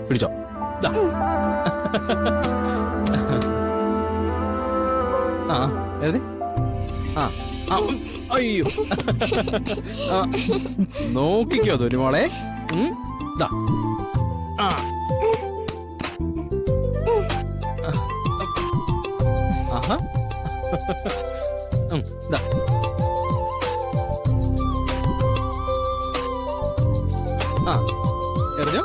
പിടിച്ചോ. അയ്യോ നോക്കിക്കോ ധനുമോളെ. എറിഞ്ഞോ.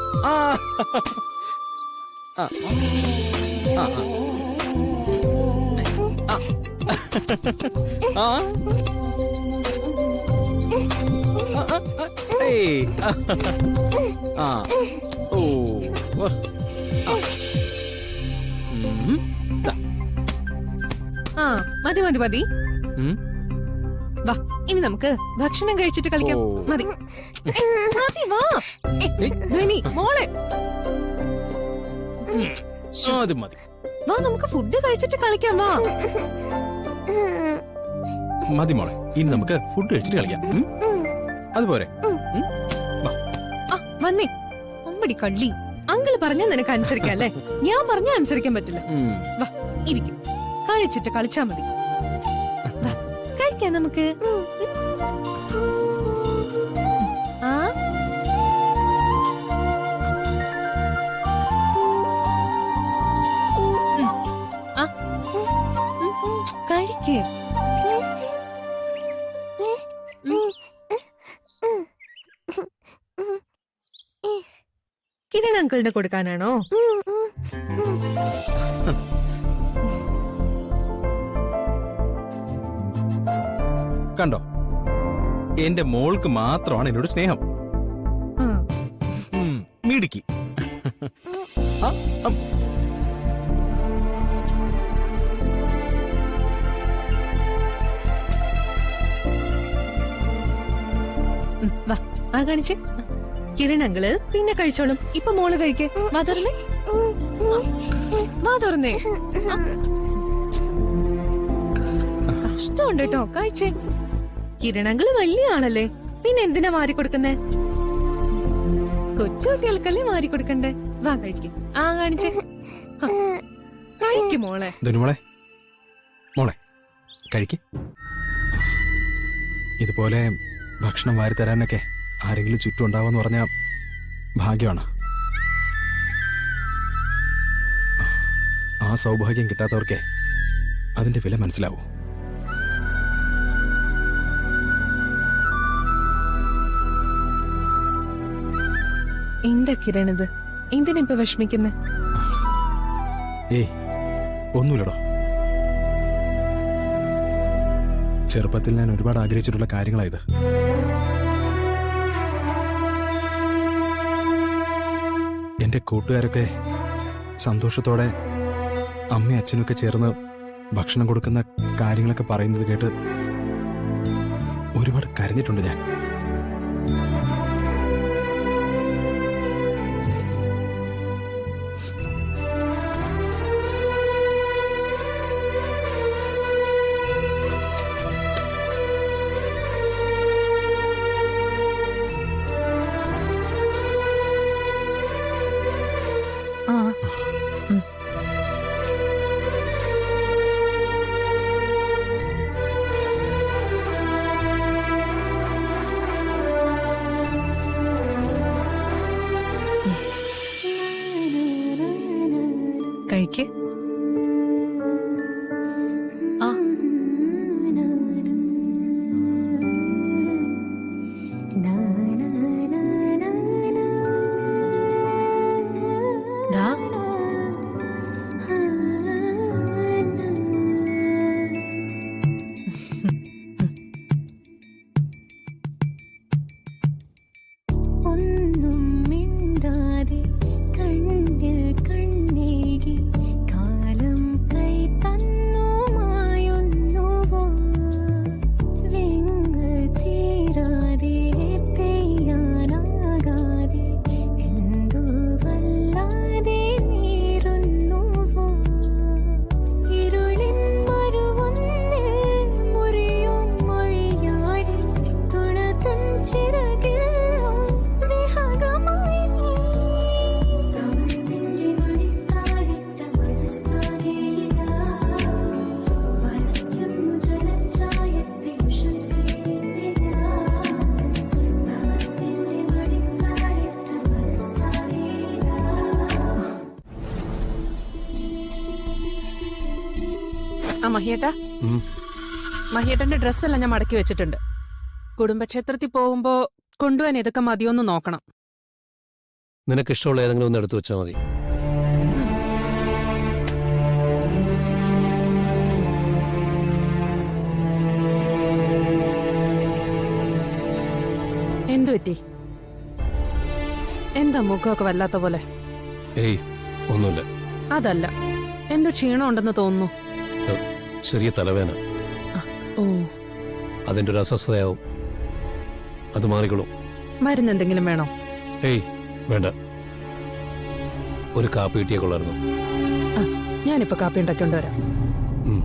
മതി മതി മതി. വാ ഇനി നമുക്ക് ഭക്ഷണം കഴിച്ചിട്ട് കളിക്കാം. മതി മതി വാ. ധ്വനി മോളെ അത് മതി. വാ നമുക്ക് ഫുഡ് കഴിച്ചിട്ട് കളിക്കാം. വാ മതി മോളെ, ഇനി നമുക്ക് ഫുഡ് കഴിച്ചിട്ട് കളിക്കാം. അതുപോലെ വന്നേ. അമ്പടി കള്ളി. അങ്കിള് പറഞ്ഞാൽ നിനക്ക് അനുസരിക്കാം അല്ലേ? ഞാൻ പറഞ്ഞാൽ അനുസരിക്കാൻ പറ്റില്ല. വാ ഇരിക്കും. കഴിച്ചിട്ട് കളിച്ചാ മതി. കഴിക്കാം നമുക്ക്. കഴിക്കേ. കിരൺ അങ്കിളിന് കൊടുക്കാനാണോ? കണ്ടോ, എന്റെ മോൾക്ക് മാത്രമാണ് എന്നോട് സ്നേഹം. മിടുക്കി. വാ ആ കാണിച്ചേ. കിരൺ അങ്കിള് പിന്നെ കഴിച്ചോളും. ഇപ്പൊ മോള് കഴിക്കേ. വാ തുറന്നേ. വാ തുറന്നേ. കഷ്ടമുണ്ട് കേട്ടോ. കഴിച്ചേ. കിരൺ അങ്കിള് വലിയ ആളല്ലേ, പിന്നെ എന്തിനാ മാറി കൊടുക്കുന്നേ? കൊച്ചു കുട്ടികൾക്കല്ലേ മാറി കൊടുക്കണ്ടേ. വാ കഴിക്കേ. ആ കാണിച്ചേ. കഴിക്കും മോളെ. ധനുമോളെ, മോളെ കഴിക്ക്. ഇതുപോലെ ഭക്ഷണം വാരി തരാനൊക്കെ ആരെങ്കിലും ചുറ്റും ഉണ്ടാവുമെന്ന് പറഞ്ഞ ഭാഗ്യമാണ്. ആ സൗഭാഗ്യം കിട്ടാത്തവർക്കേ അതിന്റെ വില മനസ്സിലാവൂ. എന്താ കിരണത്, എന്തിനിപ്പ വിഷമിക്കുന്നെ? ഏയ് ഒന്നുമില്ലടോ. ചെറുപ്പത്തിൽ ഞാൻ ഒരുപാട് ആഗ്രഹിച്ചിട്ടുള്ള കാര്യങ്ങളായത്. എന്റെ കൂട്ടുകാരൊക്കെ സന്തോഷത്തോടെ അമ്മയും അച്ഛനൊക്കെ ചേർന്ന് ഭക്ഷണം കൊടുക്കുന്ന കാര്യങ്ങളൊക്കെ പറയുന്നത് കേട്ട് ഒരുപാട് കരഞ്ഞിട്ടുണ്ട് ഞാൻ. മഹിയേട്ടാ ഉം. മഹിയേട്ടന്റെ ഡ്രസ്സെല്ലാം ഞാൻ മടക്കി വെച്ചിട്ടുണ്ട്. കുടുംബക്ഷേത്രത്തിൽ പോകുമ്പോ കൊണ്ടുപോകാൻ ഇതൊക്കെ മതിയൊന്ന് നോക്കണം. നിനക്കിഷ്ടമുള്ള ഏതെങ്കിലും ഒന്ന് എടുത്തു വെച്ചാൽ മതി. എന്തു പറ്റി? എന്താ മുഖമൊക്കെ വല്ലാത്ത പോലെ? ഏയ് ഒന്നുമില്ല. അതല്ല, എന്തോ ക്ഷീണം ഉണ്ടെന്ന് തോന്നുന്നു. ചെറിയ തലവേന, ഓ, അതിന്റെ ഒരു അസ്വസ്ഥതയാവും. അത് മാറിക്കോളും. മരുന്ന് എന്തെങ്കിലും വേണോ? ഏയ് വേണ്ട, ഒരു കാപ്പി കിട്ടിയേ കൊള്ളായിരുന്നു. ഞാനിപ്പോ കാപ്പി ഉണ്ടാക്കിക്കൊണ്ട് വരാം. ഉം.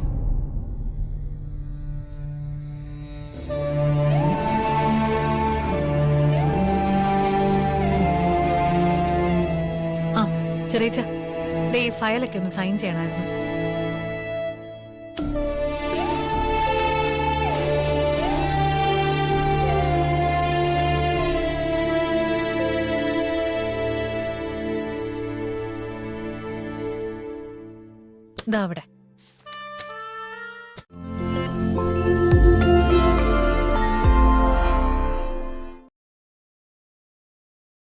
ആ ചെറിയച്ച, ദേ ഈ ഫയലൊക്കെ ഒന്ന് സൈൻ ചെയ്യണമായിരുന്നു. ഇതാ അവിടെ.